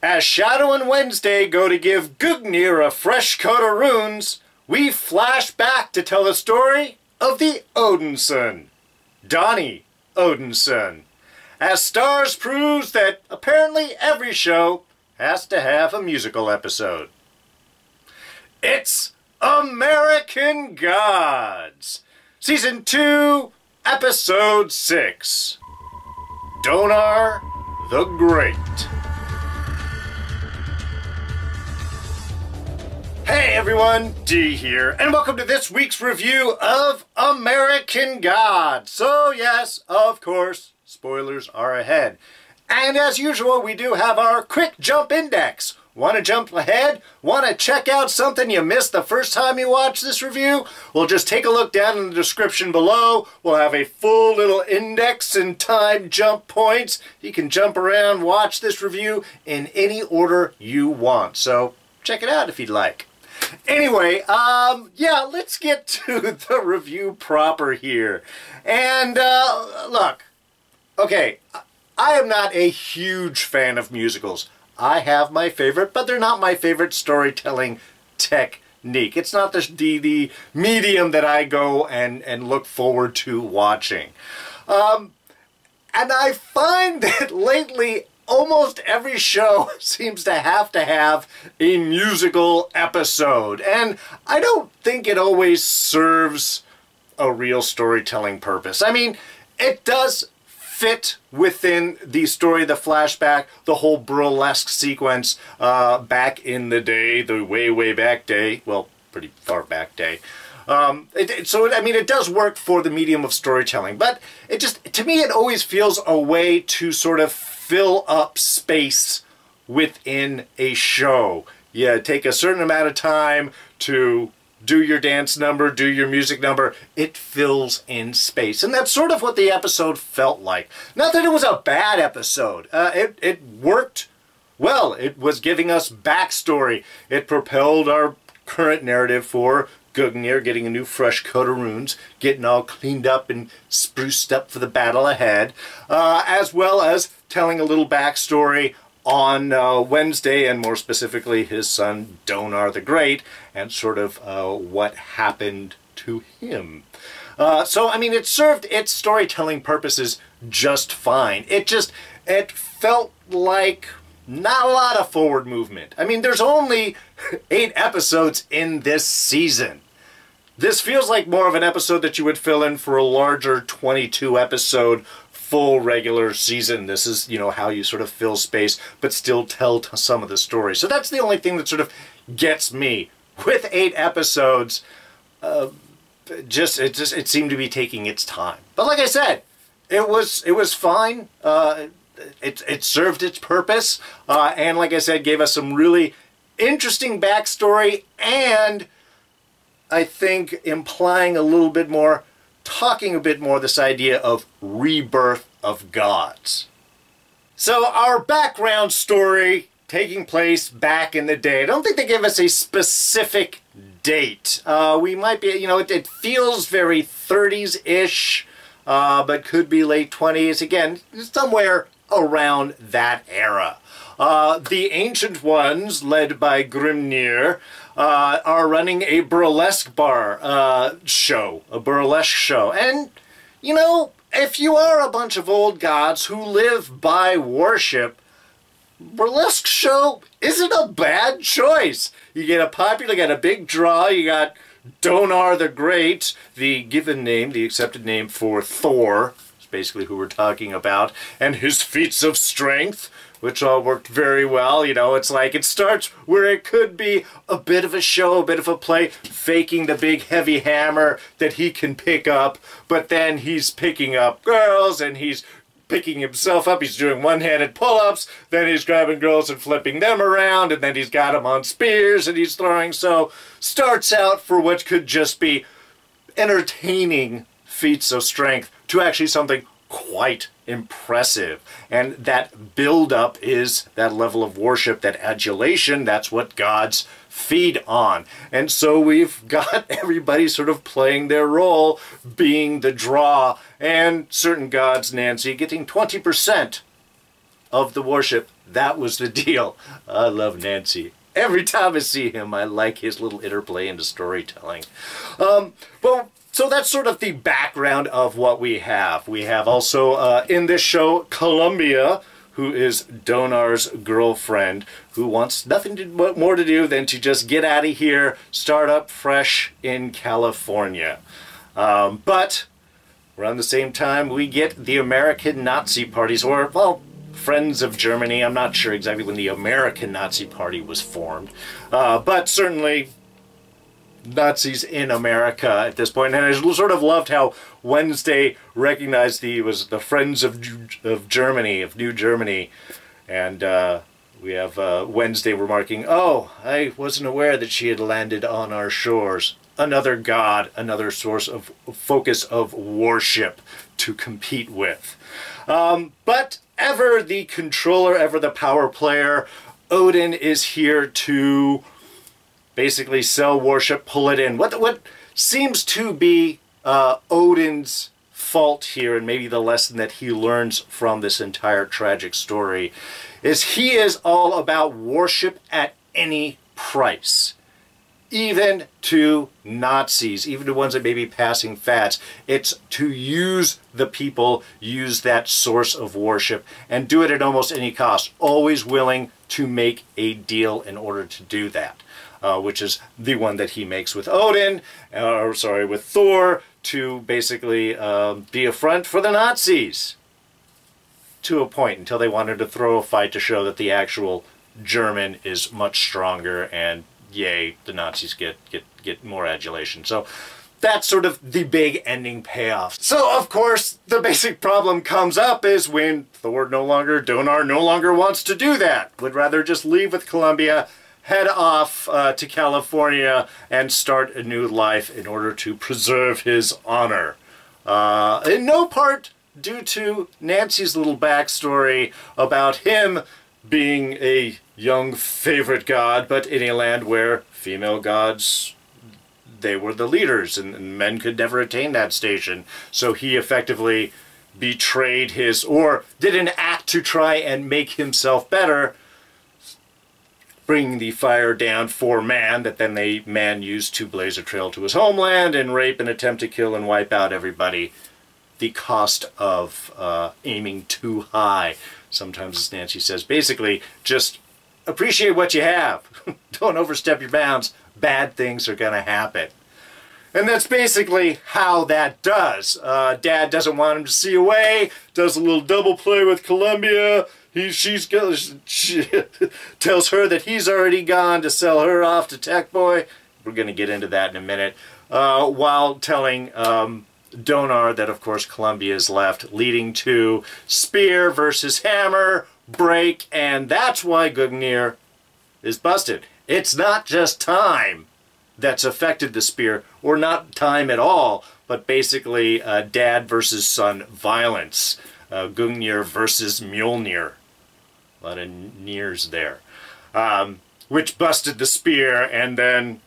As Shadow and Wednesday go to give Gungnir a fresh coat of runes, we flash back to tell the story of the Odinson, Donny Odinson, as Stars proves that apparently every show has to have a musical episode. It's American Gods, Season 2, Episode 6, Donar the Great. Hey everyone, D here, and welcome to this week's review of American Gods. So yes, of course, spoilers are ahead. And as usual, we do have our quick jump index. Want to jump ahead? Want to check out something you missed the first time you watched this review? Well, just take a look down in the description below. We'll have a full little index and time jump points. You can jump around, watch this review in any order you want. So check it out if you'd like. Anyway, yeah, let's get to the review proper here. And, look, okay, I am not a huge fan of musicals. I have my favorite, but they're not my favorite storytelling technique. It's not the medium that I go and look forward to watching. And I find that lately, almost every show seems to have a musical episode, and I don't think it always serves a real storytelling purpose. I mean, it does fit within the story, the flashback, the whole burlesque sequence back in the day, the way back day, well, pretty far back day. So, I mean, it does work for the medium of storytelling, but it just, to me, it always feels a way to sort of fill up space within a show. Yeah, take a certain amount of time to do your dance number, do your music number. It fills in space. And that's sort of what the episode felt like. Not that it was a bad episode. It worked well. It was giving us backstory. It propelled our current narrative for Gungnir getting a new fresh coat of runes, getting all cleaned up and spruced up for the battle ahead, as well as telling a little backstory on Wednesday, and more specifically his son Donar the Great, and sort of what happened to him. So, I mean, it served its storytelling purposes just fine. It felt like not a lot of forward movement. I mean, there's only 8 episodes in this season. This feels like more of an episode that you would fill in for a larger 22-episode full regular season. This is, you know, how you sort of fill space, but still tell some of the story. So that's the only thing that sort of gets me. With 8 episodes, it seemed to be taking its time. But like I said, it was fine. It served its purpose, and like I said, gave us some really interesting backstory, and I think implying a little bit more, talking a bit more this idea of Rebirth of Gods. So our background story taking place back in the day. I don't think they gave us a specific date. We might be, you know, it feels very 30s-ish, but could be late 20s. Again, somewhere around that era. The Ancient Ones, led by Gungnir, are running a burlesque show, a burlesque show. And, you know, if you are a bunch of old gods who live by worship, burlesque show isn't a bad choice. You get a big draw. You got Donar the Great, the given name, the accepted name for Thor, basically who we're talking about, and his feats of strength, which all worked very well. You know, it's like it starts where it could be a bit of a show, a bit of a play, faking the big heavy hammer that he can pick up, but then he's picking up girls and he's picking himself up. He's doing one-handed pull-ups, then he's grabbing girls and flipping them around, and then he's got them on spears and he's throwing. So starts out for what could just be entertaining feats of strength to actually something quite impressive. And that build-up is that level of worship, that adulation. That's what gods feed on. And so we've got everybody sort of playing their role, being the draw, and certain gods, Nancy, getting 20% of the worship That was the deal. I love Nancy. Every time I see him, I like his little interplay into storytelling. Well, so that's sort of the background of what we have. We have also, in this show, Columbia, who is Donar's girlfriend, who wants nothing more to do than to just get out of here, start up fresh in California. But around the same time, we get the American Nazi parties, or, well, Friends of Germany. I'm not sure exactly when the American Nazi Party was formed, but certainly Nazis in America at this point. And I sort of loved how Wednesday recognized was the Friends of Germany, of New Germany, and we have Wednesday remarking, "Oh, I wasn't aware that she had landed on our shores." Another god, another source of focus of worship to compete with. But ever the controller, ever the power player, Odin is here to basically sell worship, pull it in. What seems to be Odin's fault here, and maybe the lesson that he learns from this entire tragic story, is he is all about worship at any price. Even to Nazis, even to ones that may be passing fads. It's to use the people, use that source of worship, and do it at almost any cost. Always willing to make a deal in order to do that. Which is the one that he makes with Odin, or sorry, with Thor, to basically be a front for the Nazis. To a point, until they wanted to throw a fight to show that the actual German is much stronger, and yay, the Nazis get more adulation. So that's sort of the big ending payoff. So, of course, the basic problem comes up is when Donar no longer wants to do that. Would rather just leave with Columbia, head off to California, and start a new life in order to preserve his honor. In no part due to Nancy's little backstory about him being a young favorite god, but in a land where female gods, they were the leaders, and men could never attain that station. So he effectively betrayed or did an act to try and make himself better, bringing the fire down for man, that then man used to blaze a trail to his homeland and rape and attempt to kill and wipe out everybody. The cost of aiming too high. Sometimes, as Nancy says, basically, just appreciate what you have. Don't overstep your bounds. Bad things are going to happen. And that's basically how that does. Dad doesn't want him to see away, does a little double play with Columbia. She tells her that he's already gone to sell her off to Tech Boy. We're going to get into that in a minute. While telling Donar that, of course, Columbia is left, leading to spear versus hammer, break, and that's why Gungnir is busted. It's not just time that's affected the spear, or not time at all, but basically dad versus son violence. Gungnir versus Mjolnir. A lot of nears there. Which busted the spear, and then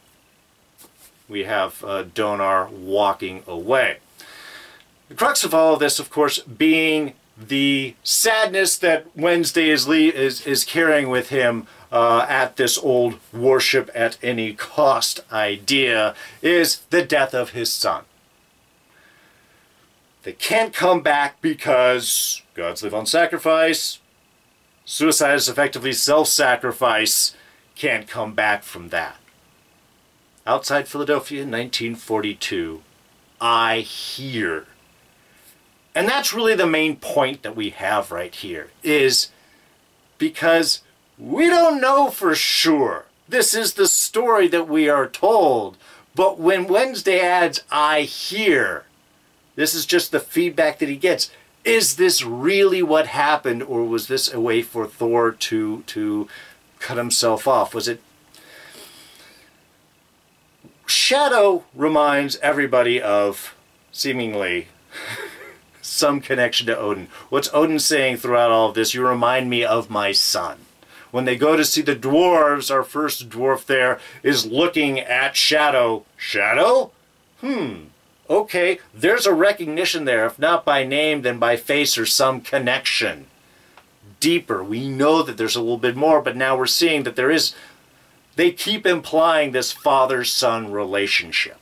we have Donar walking away. The crux of all of this, of course, being the sadness that Wednesday is carrying with him at this old worship at any cost idea, is the death of his son. They can't come back because gods live on sacrifice. Suicide is effectively self-sacrifice. Can't come back from that. Outside Philadelphia in 1942, I hear. And that's really the main point that we have right here, is because we don't know for sure. This is the story that we are told. But when Wednesday adds, I hear, this is just the feedback that he gets. Is this really what happened, or was this a way for Thor to cut himself off? Was it? Shadow reminds everybody of, seemingly, some connection to Odin. What's Odin saying throughout all of this? You remind me of my son. When they go to see the dwarves, our first dwarf there is looking at Shadow. Shadow? Okay, there's a recognition there, if not by name, then by face or some connection. deeper. We know that there's a little bit more, but now we're seeing that there is, they keep implying this father-son relationship.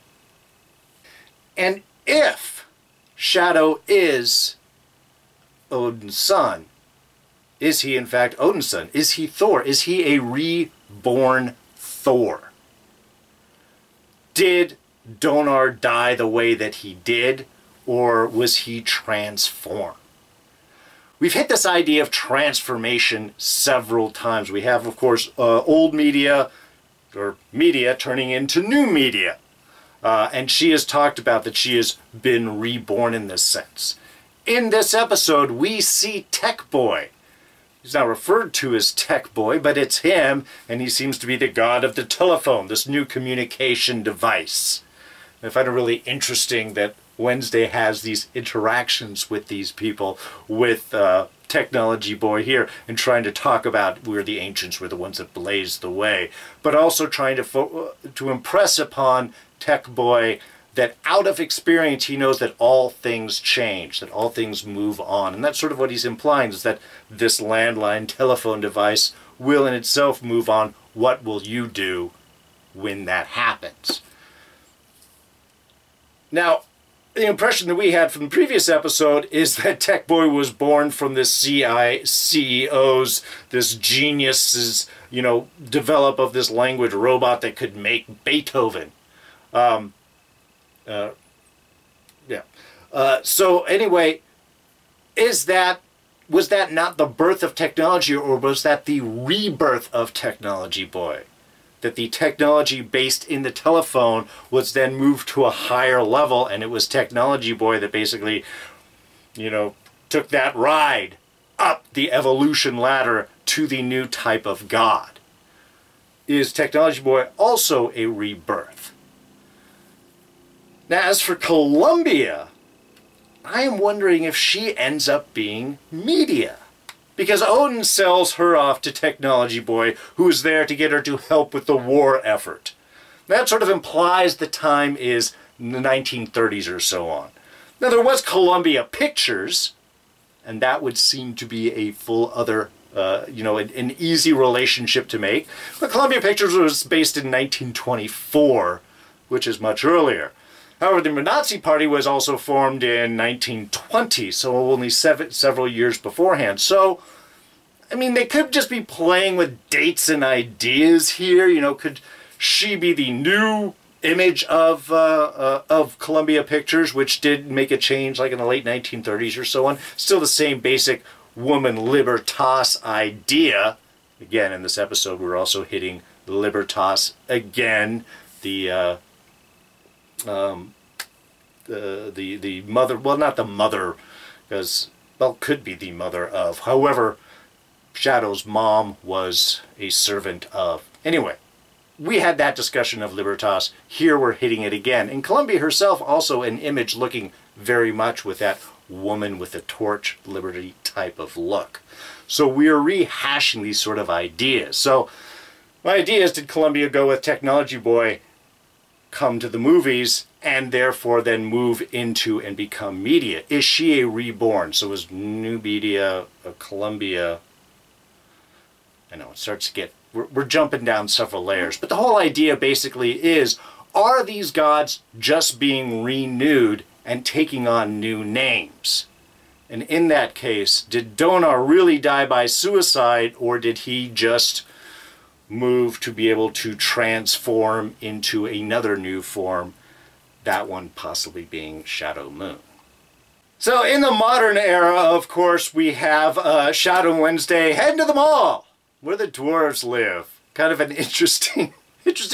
And if Shadow is Odin's son, is he in fact Odin's son? Is he Thor? Is he a reborn Thor? Did Donar die the way that he did, or was he transformed? We've hit this idea of transformation several times. We have, of course, old media, or media turning into new media. And she has talked about that she has been reborn in this sense. In this episode, we see Tech Boy. He's not referred to as Tech Boy, but it's him, and he seems to be the god of the telephone, this new communication device. I find it really interesting that Wednesday has these interactions with these people, with Technology Boy here, and trying to talk about we're the ancients, we're the ones that blazed the way, but also trying to impress upon Tech Boy that out of experience he knows that all things change, that all things move on. And that's sort of what he's implying, is that this landline telephone device will in itself move on. What will you do when that happens? Now, the impression that we had from the previous episode is that Tech Boy was born from this CEO's, this genius's, develop of this language robot that could make Beethoven. So anyway, was that not the birth of technology, or was that the rebirth of Technology Boy? That the technology based in the telephone was then moved to a higher level, and it was Technology Boy that basically, took that ride up the evolution ladder to the new type of God. Is Technology Boy also a rebirth? Now, as for Columbia, I am wondering if she ends up being media. Because Odin sells her off to Technology Boy, who is there to get her to help with the war effort. That sort of implies the time is the 1930s or so on. Now, there was Columbia Pictures, and that would seem to be a full other, an easy relationship to make. But Columbia Pictures was based in 1924, which is much earlier. However, the Nazi Party was also formed in 1920, so only several years beforehand. So, I mean, they could just be playing with dates and ideas here. Could she be the new image of Columbia Pictures, which did make a change like in the late 1930s or so on? Still the same basic woman libertas idea. Again, in this episode, we're also hitting libertas again. The mother, well, not the mother, because, well, could be the mother of. However, Shadow's mom was a servant of. Anyway, we had that discussion of libertas. Here we're hitting it again. And Columbia herself also an image looking very much with that woman with a torch liberty type of look. So we're rehashing these sort of ideas. So my idea is, did Columbia go with Technology Boy, come to the movies, and therefore then move into and become media? Is she a reborn? So is new media, Columbia? I know, it starts to get, we're jumping down several layers. But the whole idea basically is, are these gods just being renewed and taking on new names? And in that case, did Donar really die by suicide, or did he just move to be able to transform into another new form, that one possibly being Shadow Moon? So in the modern era, of course, we have Shadow Wednesday heading to the mall where the dwarves live. Kind of an interesting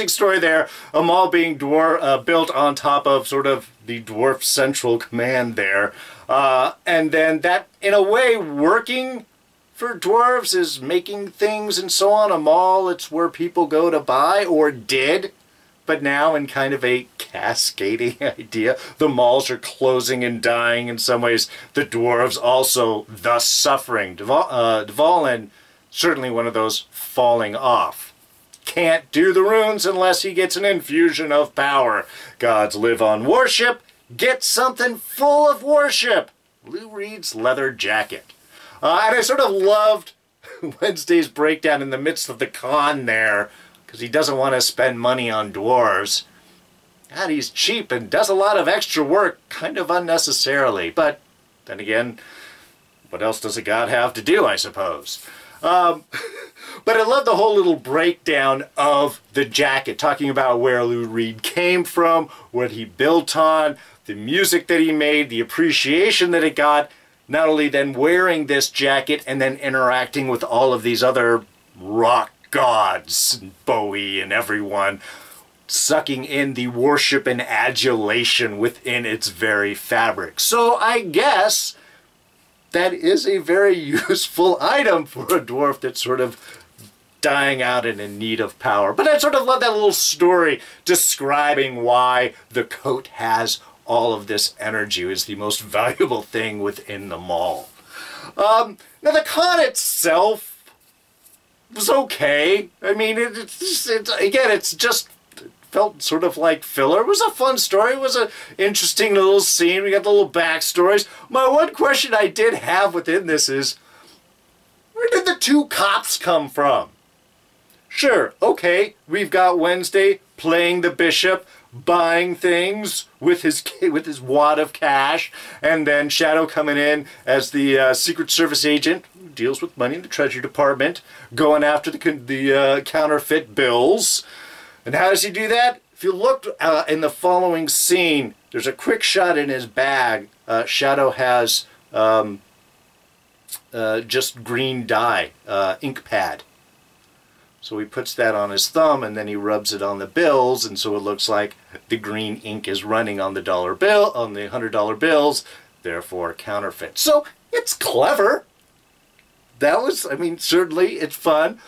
story there. A mall being built on top of sort of the dwarf central command there. And then that, in a way, working for dwarves is making things and so on. A mall, it's where people go to buy, or did. But now, in kind of a cascading idea, the malls are closing and dying in some ways. The dwarves also thus suffering. Dvalin, certainly one of those falling off. Can't do the runes unless he gets an infusion of power. Gods live on worship. Get something full of worship. Lou Reed's leather jacket. And I sort of loved Wednesday's breakdown in the midst of the con there, because he doesn't want to spend money on dwarves. God, he's cheap and does a lot of extra work, kind of unnecessarily. But then again, what else does a god have to do, I suppose? But I love the whole little breakdown of the jacket, talking about where Lou Reed came from, what he built on, the music that he made, the appreciation that it got, not only then wearing this jacket and then interacting with all of these other rock gods, Bowie and everyone, sucking in the worship and adulation within its very fabric. So I guess that is a very useful item for a dwarf that's sort of dying out and in need of power. But I sort of love that little story describing why the coat has all of this energy, is the most valuable thing within the mall. Now the con itself was okay. I mean, it's just felt sort of like filler. It was a fun story. It was an interesting little scene. We got the little backstories. My one question I did have within this is, where did the two cops come from? Sure, okay, we've got Wednesday playing the bishop, buying things with his wad of cash, and then Shadow coming in as the Secret Service agent who deals with money in the Treasury Department, going after the counterfeit bills. And how does he do that? If you look in the following scene, there's a quick shot in his bag. Shadow has just green dye, ink pad. So he puts that on his thumb and then he rubs it on the bills, and so it looks like the green ink is running on the dollar bill, on the $100 bills, therefore counterfeit. So it's clever. That was, I mean, certainly it's fun.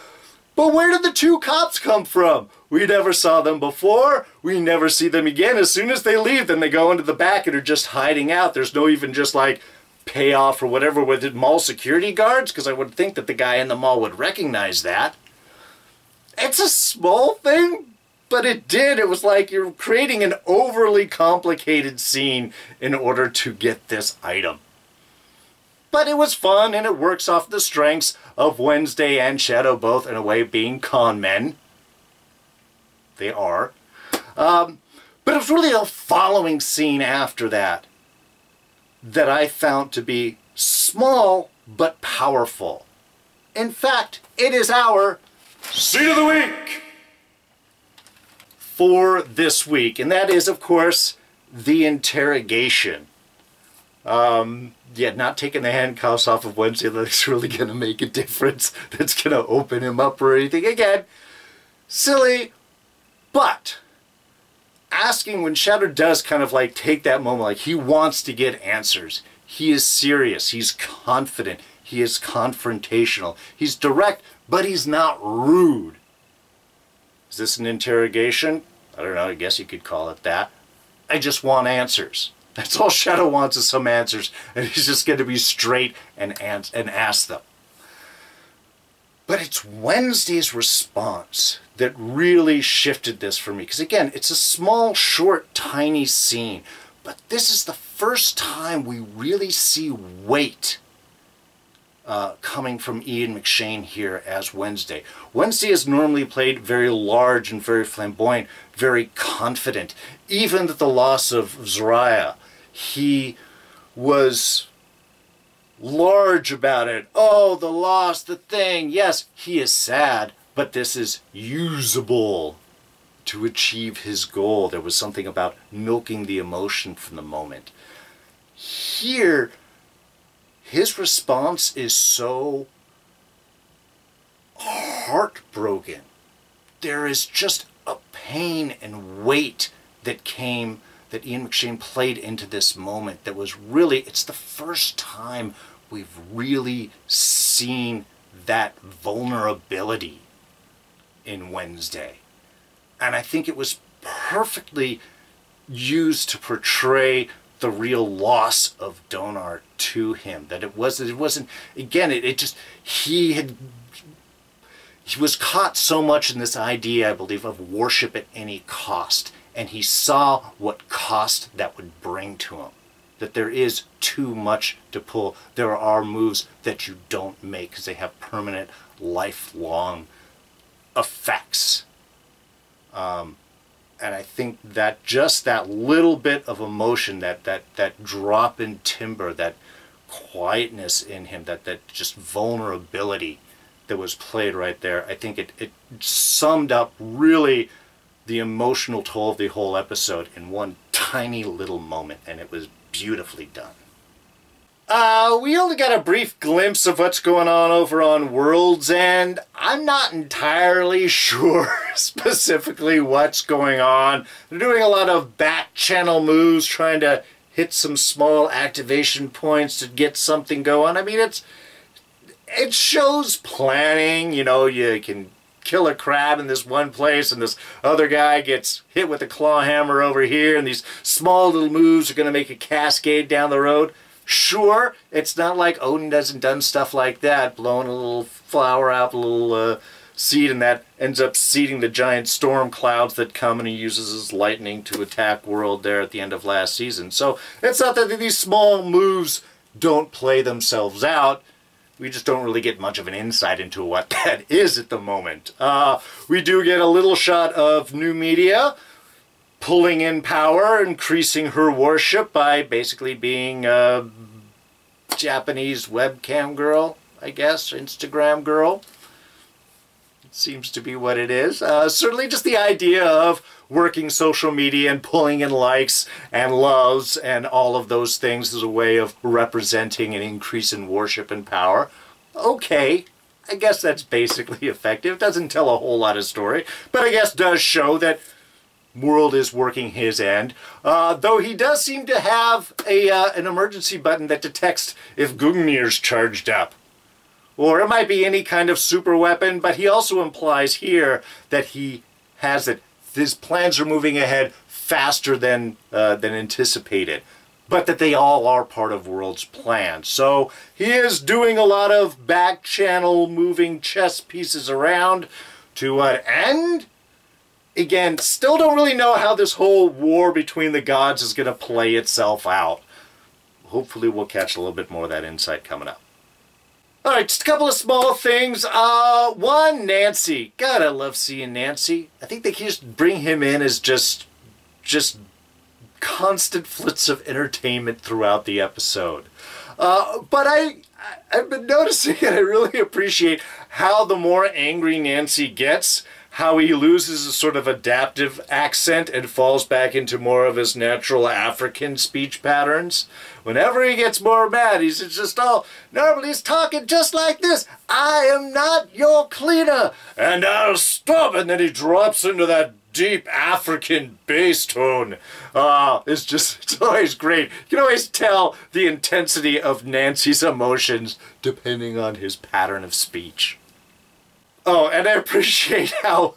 But where did the two cops come from? We never saw them before. We never see them again. As soon as they leave, then they go into the back and are just hiding out. There's no even just like payoff or whatever with the mall security guards, because I would think that the guy in the mall would recognize that. It's a small thing, but it did. It was like you're creating an overly complicated scene in order to get this item. But it was fun, and it works off the strengths of Wednesday and Shadow both, in a way, being con men. They are. But it was really the following scene after that that I found to be small but powerful. In fact, it is our Scene of the Week for this week, and that is, of course, the interrogation. Yeah, not taking the handcuffs off of Wednesday that's really going to make a difference, that's going to open him up or anything. Again, silly, but asking when Shadow does kind of like take that moment, like he wants to get answers. He is serious, he's confident, he is confrontational, he's direct, but he's not rude. Is this an interrogation? I don't know, I guess you could call it that. I just want answers. That's all Shadow wants, is some answers, and he's just going to be straight and ask them. But it's Wednesday's response that really shifted this for me. Because again, it's a small, short, tiny scene. But this is the first time we really see weight coming from Ian McShane here as Wednesday. Wednesday is normally played very large and very flamboyant, very confident. Even at the loss of Zariah, he was large about it. Oh, the loss, the thing. Yes, he is sad, but this is usable to achieve his goal. There was something about milking the emotion from the moment. Here, his response is so heartbroken. There is just a pain and weight that came, that Ian McShane played into this moment that was really, it's the first time we've really seen that vulnerability in Wednesday. And I think it was perfectly used to portray the real loss of Donar to him. That it wasn't, again, it just, he was caught so much in this idea, I believe, of worship at any cost. And he saw what cost that would bring to him. that there is too much to pull. There are moves that you don't make because they have permanent, lifelong effects. And I think that just that little bit of emotion, that drop in timbre, that quietness in him, that just vulnerability that was played right there, I think it summed up really the emotional toll of the whole episode in one tiny little moment, and it was beautifully done. We only got a brief glimpse of what's going on over on Worlds, and I'm not entirely sure specifically what's going on. They're doing a lot of back channel moves, trying to hit some small activation points to get something going. I mean, it shows planning. You know, you can kill a crab in this one place and this other guy gets hit with a claw hammer over here, and these small little moves are going to make a cascade down the road. Sure, it's not like Odin hasn't done stuff like that, blowing a little flower out, a little seed, and that ends up seeding the giant storm clouds that come, and he uses his lightning to attack World there at the end of last season. So it's not that these small moves don't play themselves out. We just don't really get much of an insight into what that is at the moment. We do get a little shot of New Media pulling in power, increasing her worship by basically being a Japanese webcam girl, I guess, Instagram girl. It seems to be what it is. Certainly just the idea of working social media and pulling in likes and loves and all of those things as a way of representing an increase in worship and power. Okay, I guess that's basically effective. Doesn't tell a whole lot of story, but I guess does show that World is working his end, though he does seem to have an emergency button that detects if Gungnir's charged up. Or it might be any kind of super weapon, but he also implies here that he has it. His plans are moving ahead faster than anticipated, but that they all are part of World's plan. So he is doing a lot of back channel moving chess pieces around. To what end? Again, still don't really know how this whole war between the gods is going to play itself out. Hopefully we'll catch a little bit more of that insight coming up. Alright, just a couple of small things. One, Nancy. God, I love seeing Nancy. I think they can just bring him in as just constant flits of entertainment throughout the episode. But I've been noticing, and I really appreciate how the more angry Nancy gets, how he loses a sort of adaptive accent and falls back into more of his natural African speech patterns. Whenever he gets more mad, he's just all, normally he's talking just like this. I am not your cleaner, and I'll stop. And then he drops into that deep African bass tone. It's always great. You can always tell the intensity of Nancy's emotions depending on his pattern of speech. Oh, and I appreciate how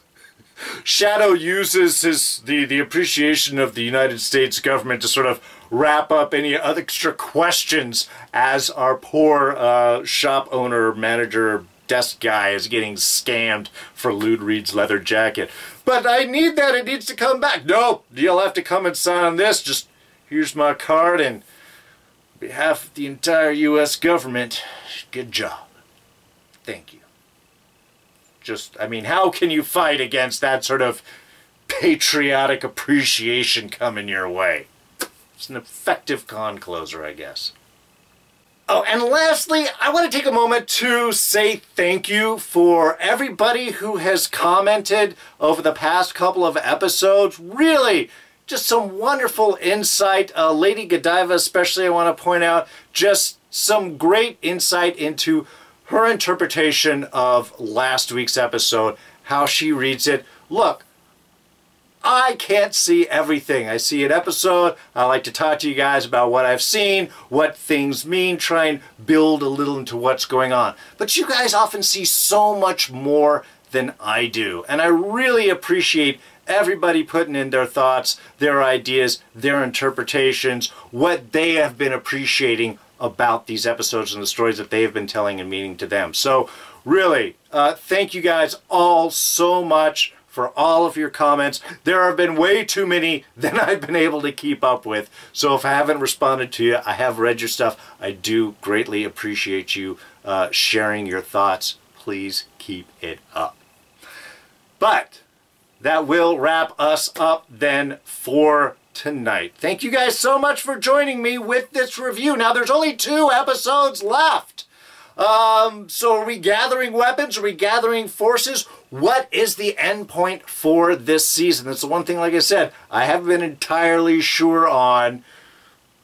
Shadow uses the appreciation of the United States government to sort of wrap up any extra questions as our poor shop owner, manager, desk guy is getting scammed for Lou Reed's leather jacket. But I need that. It needs to come back. No, you'll have to come and sign on this. Just here's my card, and on behalf of the entire U.S. government, good job. Thank you. I mean, how can you fight against that sort of patriotic appreciation coming your way? It's an effective con closer, I guess. Oh, and lastly, I want to take a moment to say thank you for everybody who has commented over the past couple of episodes. Really, just some wonderful insight. Lady Godiva especially, I want to point out, just some great insight into her interpretation of last week's episode, how she reads it. Look, I can't see everything. I see an episode, I like to talk to you guys about what I've seen, what things mean, try and build a little into what's going on. But you guys often see so much more than I do, and I really appreciate everybody putting in their thoughts, their ideas, their interpretations, what they have been appreciating about these episodes and the stories that they have been telling and meaning to them. So really, thank you guys all so much for all of your comments. There have been way too many than I've been able to keep up with. So if I haven't responded to you, I have read your stuff. I do greatly appreciate you sharing your thoughts. Please keep it up. But that will wrap us up then for tonight. Thank you guys so much for joining me with this review. Now there's only 2 episodes left. So are we gathering weapons? Are we gathering forces? What is the end point for this season? That's the one thing, like I said, I haven't been entirely sure on.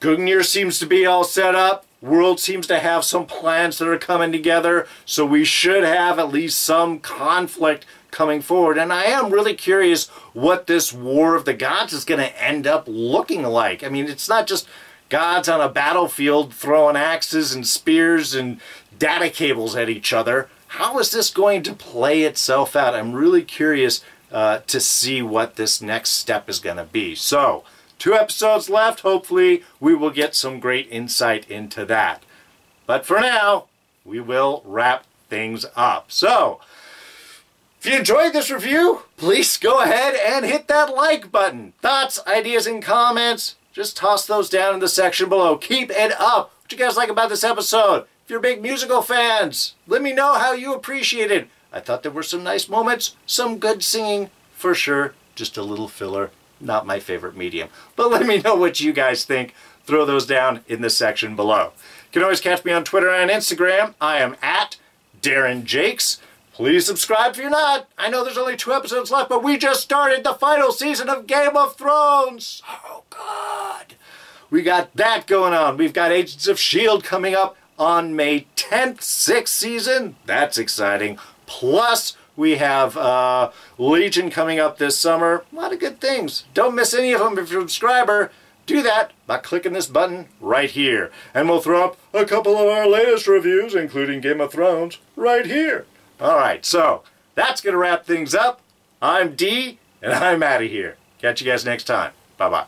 Gungnir seems to be all set up. World seems to have some plans that are coming together. So we should have at least some conflict coming forward. And I am really curious what this War of the Gods is going to end up looking like. I mean, it's not just gods on a battlefield throwing axes and spears and data cables at each other. How is this going to play itself out? I'm really curious to see what this next step is going to be. So, 2 episodes left. Hopefully, we will get some great insight into that. But for now, we will wrap things up. So, if you enjoyed this review, please go ahead and hit that like button. Thoughts, ideas, and comments, just toss those down in the section below. Keep it up. What you guys like about this episode? If you're big musical fans, let me know how you appreciate it. I thought there were some nice moments, some good singing, for sure. Just a little filler. Not my favorite medium. But let me know what you guys think. Throw those down in the section below. You can always catch me on Twitter and Instagram. I am at Darren Jakes. Please subscribe if you're not. I know there's only 2 episodes left, but we just started the final season of Game of Thrones. Oh, God. We got that going on. We've got Agents of S.H.I.E.L.D. coming up on May 10th, 6th season. That's exciting. Plus, we have Legion coming up this summer. A lot of good things. Don't miss any of them if you're a subscriber. Do that by clicking this button right here. And we'll throw up a couple of our latest reviews, including Game of Thrones, right here. Alright, so that's going to wrap things up. I'm D, and I'm out of here. Catch you guys next time. Bye-bye.